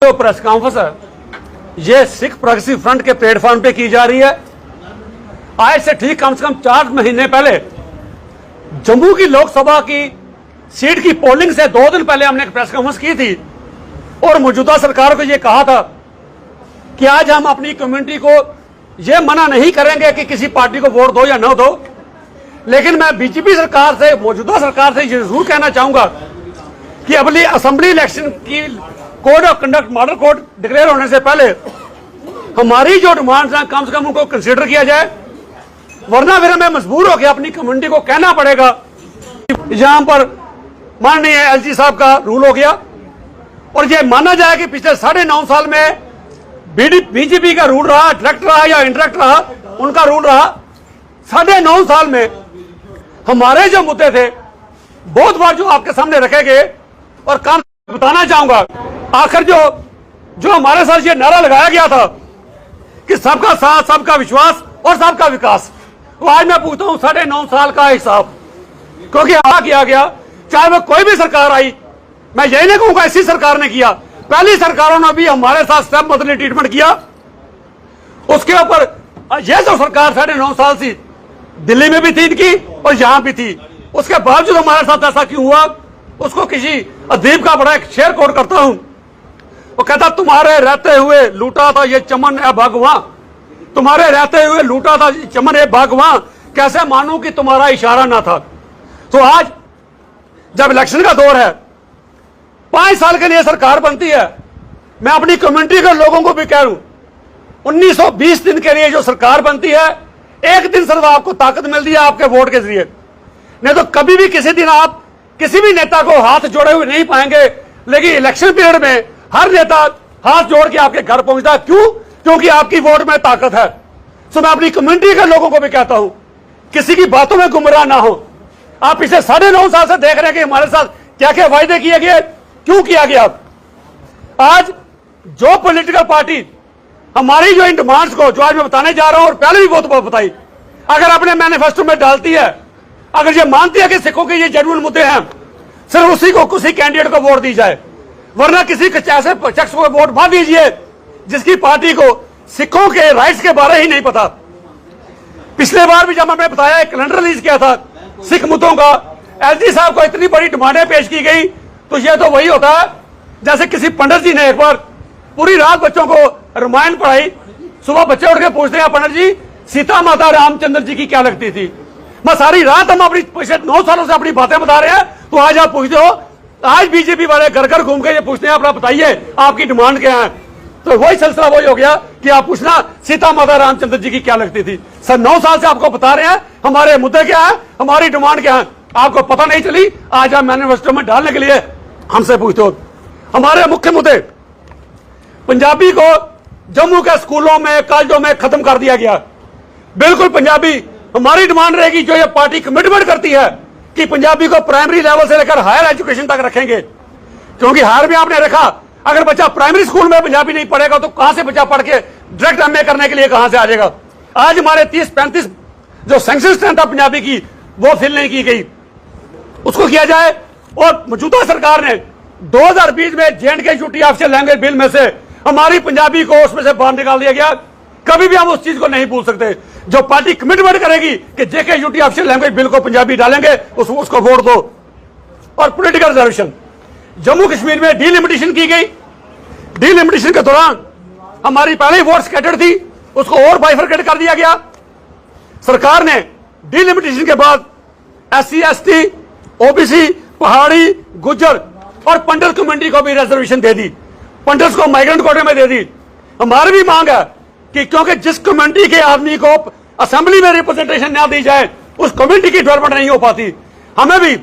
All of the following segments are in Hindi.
जो प्रेस कॉन्फ्रेंस है ये सिख प्रोग्रेसिव फ्रंट के प्लेटफॉर्म पे की जा रही है। आज से ठीक कम से कम 4 महीने पहले जम्मू की लोकसभा की सीट की पोलिंग से 2 दिन पहले हमने एक प्रेस कॉन्फ्रेंस की थी और मौजूदा सरकार को यह कहा था कि आज हम अपनी कम्युनिटी को यह मना नहीं करेंगे कि किसी पार्टी को वोट दो या न दो, लेकिन मैं बीजेपी सरकार से, मौजूदा सरकार से यह जरूर कहना चाहूंगा कि अगली असेंबली इलेक्शन की code of conduct model code declare होने से पहले हमारी जो डिमांड्स हैं कम से कम उनको कंसीडर किया जाए, वरना फिर हमें मजबूर होकर अपनी कम्युनिटी को कहना पड़ेगा। यहां पर माननीय एलजी साहब का रूल हो गया और ये माना जाए कि पिछले 9.5 साल में बीजेपी का रूल रहा, डायरेक्ट रहा या इनडायरेक्ट रहा, उनका रूल रहा। 9.5 साल में हमारे जो मुद्दे थे बहुत बार जो आपके सामने रखे गए और काम बताना चाहूंगा। आखिर जो हमारे साथ ये नारा लगाया गया था कि सबका साथ, सबका विश्वास और सबका विकास, तो आज मैं पूछता हूं 9.5 साल का हिसाब, क्योंकि आ किया गया, चाहे वो कोई भी सरकार आई, मैं यही नहीं कहूंगा इसी सरकार ने किया, पहली सरकारों ने भी हमारे साथ स्टेप बदले ट्रीटमेंट किया। उसके ऊपर यह जो सरकार 9.5 साल से दिल्ली में भी थी इनकी और यहां भी थी, उसके बावजूद हमारे साथ ऐसा क्यों हुआ, उसको किसी अदीब का बड़ा एक शेर कोट करता हूं। वो कहता, तुम्हारे रहते हुए लूटा था ये चमन ए भगवान, तुम्हारे रहते हुए लूटा था ये चमन ए भगवान, कैसे मानूं कि तुम्हारा इशारा ना था। तो आज जब इलेक्शन का दौर है, 5 साल के लिए सरकार बनती है, मैं अपनी कम्युनिटी के लोगों को भी कह रहा हूं 1920 दिन के लिए जो सरकार बनती है, एक दिन सिर्फ आपको ताकत मिलती है आपके वोट के जरिए, नहीं तो कभी भी किसी दिन आप किसी भी नेता को हाथ जोड़े हुए नहीं पाएंगे। लेकिन इलेक्शन पीरियड में हर नेता हाथ जोड़ के आपके घर पहुंचता है, क्यों? क्योंकि आपकी वोट में ताकत है। सो मैं अपनी कम्युनिटी के लोगों को भी कहता हूं, किसी की बातों में गुमराह ना हो। आप पिछले 9.5 साल से देख रहे हैं कि हमारे साथ क्या क्या वायदे किए गए, क्यों किया गया। आज जो पॉलिटिकल पार्टी हमारी जो इन डिमांड्स को, जो आज मैं बताने जा रहा हूं और पहले भी बहुत बताई, अगर अपने मैनिफेस्टो में डालती है, अगर ये मानती है कि सिखों के ये जेन्युइन मुद्दे हैं, सिर्फ उसी को, किसी कैंडिडेट को वोट दी जाए, वरना किसी ऐसे शख्स को वोट मत दीजिए जिसकी पार्टी को सिखों के राइट्स के बारे ही नहीं पता। पिछले बार भी जब हमने बताया, एक कैलेंडर रिलीज किया था सिख मुद्दों का, एलजी साहब को इतनी बड़ी डिमांडें पेश की गई, तो यह तो वही होता है जैसे किसी पंडित जी ने एक बार पूरी रात बच्चों को रामायण पढ़ाई, सुबह बच्चे उठ के पूछते हैं, पंडित जी सीता माता रामचंद्र जी की क्या लगती थी। मैं सारी रात हम अपनी पिछले 9 सालों से अपनी बातें बता रहे हैं, तो आज आप पूछते हो, आज बीजेपी वाले घर घर घूम के ये पूछते हैं, आप बताइए आपकी डिमांड क्या है। तो वही सिलसिला वही हो गया कि आप पूछना सीता माता रामचंद्र जी की क्या लगती थी। सर 9 साल से आपको बता रहे हैं हमारे मुद्दे क्या है, हमारी डिमांड क्या है, आपको पता नहीं चली। आज आप मैनिफेस्टो में डालने के लिए हमसे पूछते हो। हमारे मुख्य मुद्दे, पंजाबी को जम्मू के स्कूलों में, कॉलेजों में खत्म कर दिया गया। बिल्कुल पंजाबी हमारी डिमांड रहेगी, जो ये पार्टी कमिटमेंट करती है कि पंजाबी को प्राइमरी लेवल से लेकर हायर एजुकेशन तक रखेंगे, क्योंकि हायर भी आपने रखा, अगर बच्चा प्राइमरी स्कूल में पंजाबी नहीं पढ़ेगा तो कहां से बच्चा पढ़ के डायरेक्ट एमए करने के लिए कहां से आ जाएगा। आज हमारे 30-35 जो सैंक्शन स्ट्रेंथ है पंजाबी की, वो फिल नहीं की गई, उसको किया जाए। और मौजूदा सरकार ने 2020 में J&K UT official language bill में से हमारी पंजाबी को उसमें से बाहर निकाल दिया गया। कभी भी हम उस चीज को नहीं भूल सकते। जो पार्टी कमिटमेंट करेगी कि जेके यूटी ऑफिशियल लैंग्वेज बिल को पंजाबी डालेंगे, उसको वोट दो। और पॉलिटिकल रिजर्वेशन, जम्मू कश्मीर में डीलिमिटेशन की गई, डीलिमिटेशन के दौरान हमारी पहले ही वोट स्कैटर्ड थी, उसको और बाइफरकेट कर दिया गया। सरकार ने डीलिमिटेशन के बाद SC ST OBC पहाड़ी गुज्जर और पंडित कम्युनिटी को भी रिजर्वेशन दे दी, पंडित को माइग्रेंट कोटे में दे दी। हमारी भी मांग है कि क्योंकि जिस कम्युनिटी के आदमी को असेंबली में रिप्रेजेंटेशन ना दी जाए, उस कम्युनिटी की डेवलपमेंट नहीं हो पाती। हमें भी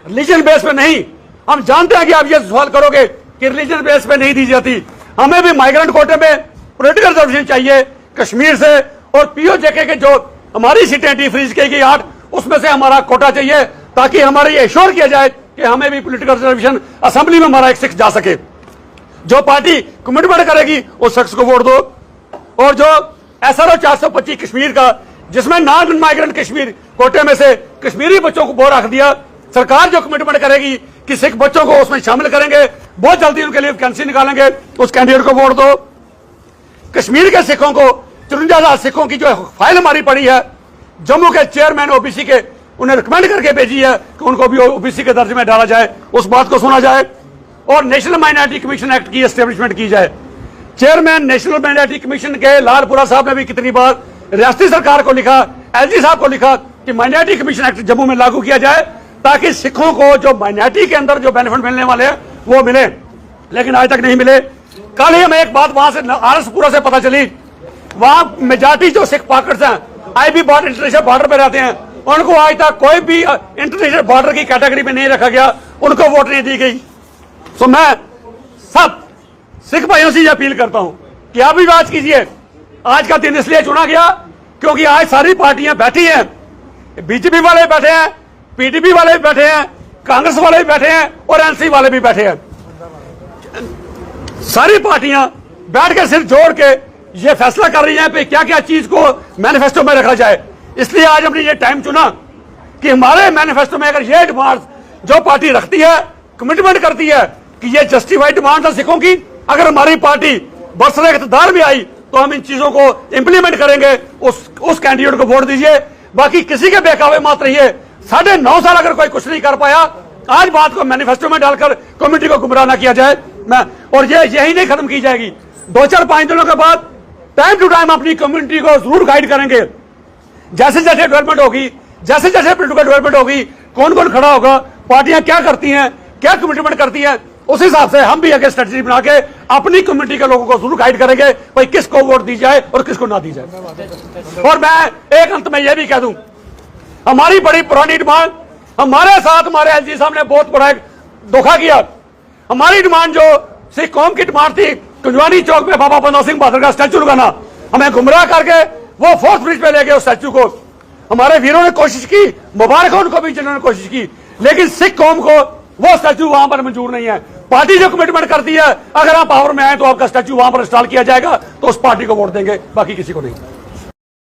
रिलीजन बेस पे नहीं, हम जानते हैं कि आप ये सवाल करोगे कि रिलीजन बेस पे नहीं दी जाती, हमें भी माइग्रेंट कोटे में पॉलिटिकल रिजर्वेशन चाहिए कश्मीर से। और POJK के जो हमारी सीटें डिफ्रीज की गई 8, उसमें से हमारा कोटा चाहिए, ताकि हमारे ये एश्योर किया जाए कि हमें भी पॉलिटिकल रिजर्वेशन असेंबली में हमारा एक सिख जा सके। जो पार्टी कमिटमेंट करेगी उस शख्स को वोट दो। और जो SRO 425 कश्मीर का, जिसमें नॉन माइग्रेंट कश्मीर कोटे में से कश्मीरी बच्चों को वो रख दिया, सरकार जो कमिटमेंट करेगी कि सिख बच्चों को उसमें शामिल करेंगे, बहुत जल्दी उनके लिए वैकेंसी निकालेंगे, उस कैंडिडेट को वोट दो। कश्मीर के सिखों को 54,000 सिखों की जो फाइल हमारी पड़ी है, जम्मू के चेयरमैन ओबीसी के उन्हें रिकमेंड करके भेजी है कि उनको भी ओबीसी के दर्जे में डाला जाए, उस बात को सुना जाए और नेशनल माइनॉरिटी कमीशन एक्ट की एस्टेब्लिशमेंट की जाए। चेयरमैन नेशनल माइनॉरिटी कमीशन के लालपुरा साहब ने भी कितनी बार रियासती सरकार को लिखा, एलजी साहब को लिखा कि माइनॉरिटी कमीशन एक्ट जम्मू में लागू किया जाए ताकि सिखों को जो माइनॉरिटी के अंदर जो बेनिफिट मिलने वाले हैं वो मिले, लेकिन आज तक नहीं मिले। कल ही हमें एक बात वहां से आरएसपुरा से पता चली, वहां मेजॉरिटी जो सिख पॉकेट्स हैं आईबी बॉर्डर इंटरनेशनल बॉर्डर पे रहते हैं, उनको आज तक कोई भी इंटरनेशनल बॉर्डर की कैटेगरी में नहीं रखा गया, उनको वोट नहीं दी गई। तो मैं सब सिख भाइयों से अपील करता हूं कि आप भी बात कीजिए। आज का दिन इसलिए चुना गया क्योंकि आज सारी पार्टियां बैठी हैं, बीजेपी वाले बैठे हैं, पीडीपी वाले भी बैठे हैं, कांग्रेस वाले भी बैठे हैं और एनसी वाले भी बैठे हैं। सारी पार्टियां बैठ के सिर जोड़ के ये फैसला कर रही हैं कि क्या क्या चीज को मैनिफेस्टो में रखा जाए। इसलिए आज हमने ये टाइम चुना कि हमारे मैनिफेस्टो में अगर ये डिमांड जो पार्टी रखती है, कमिटमेंट करती है कि ये जस्टिफाइड डिमांड है सिखों की, अगर हमारी पार्टी बरसरे इक़्तिदार में आई तो हम इन चीजों को इंप्लीमेंट करेंगे। उस कैंडिडेट को वोट दीजिए, बाकी किसी के बहकावे मत रहिए। 9.5 साल अगर कोई कुछ नहीं कर पाया, आज बात को मैनिफेस्टो में डालकर कमेटी को गुमराह न किया जाए। और ये यही नहीं खत्म की जाएगी, 2-4-5 दिनों के बाद टाइम टू टाइम अपनी कम्युनिटी को जरूर गाइड करेंगे। जैसे जैसे डेवलपमेंट होगी, जैसे जैसे पोलिटिकल डेवलपमेंट होगी, कौन कौन खड़ा होगा, पार्टियां क्या करती हैं, क्या कमिटमेंट करती हैं, उस हिसाब से हम भी आगे स्ट्रेटजी बना के अपनी कम्युनिटी के लोगों को जरूर गाइड करेंगे भाई किसको वोट दी जाए और किसको ना दी जाए। और मैं एक अंत में यह भी कह दूं, हमारी बड़ी पुरानी डिमांड, हमारे साथ हमारे एलजी साहब ने बहुत बड़ा धोखा किया। हमारी डिमांड जो सिख कौम की डिमांड थी, कुंजवानी चौक में बाबा बंदा सिंह बहादुर का स्टैचू लगाना, हमें गुमराह करके वो फोर्थ ब्रिज पे ले गए उस स्टैचू को। हमारे वीरों ने कोशिश की, मुबारक उनको भी जिन्होंने कोशिश की, लेकिन सिख कौम को वो स्टैचू वहां पर मंजूर नहीं है। पार्टी जो कमिटमेंट करती है अगर आप पावर में आए तो आपका स्टैचू वहां पर इंस्टॉल किया जाएगा, तो उस पार्टी को वोट देंगे, बाकी किसी को नहीं।